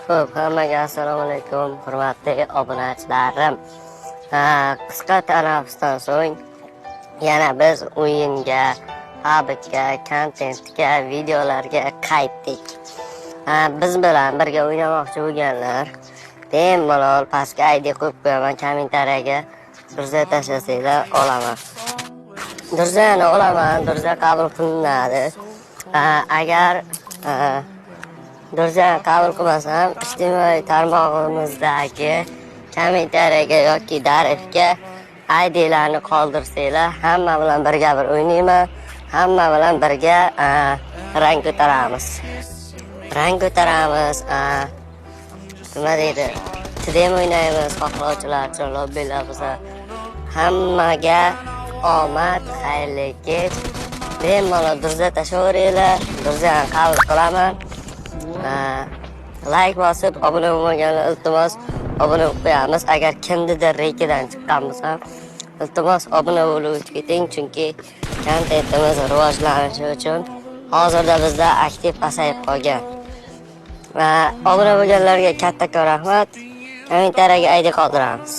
Xo'p, hammaga assalomu alaykum, hurmatli obunachilarim. Qisqa tanaffusdan so'ng yana biz o'yinga, habitga, kontentga, videolarga qaytdik. Biz bilan birga o'ynamoqchi bo'lganlar bemalol pastga ID qo'yib qo'yaman, kommentariyaga durza tashlasanglar olaman. Durzani olaman, durza qabul qilinadi. Agar durzani qabul qilmasam, ijtimoiy tarmog'imizdagi kommentariyaga yoki darifga IDlarni qoldirsanglar, hamma bilan birga bir o'ynayman, hamma bilan birga rang ko'taramiz. Nima deydi? Tidem o'ynaymiz, xohlovchilar uchun lobbilar bo'lsa. Hammaga omad, xayrli kech. Bemalol durza tashlaveringlar, durzani qabul qilaman. Like bosib, obuna bo'lmaganlar iltimos obuna bo'lib qo'yamiz. Agar kimnidir reykidan chiqqan bo'lsa, iltimos obuna bo'lib keting, chunki kontentimiz rivojlanishi uchun hozirda bizda aktiv pasayib qolgan. Va obuna bo'lganlarga katta rahmat. Kommentariyaga ID qoldiramiz.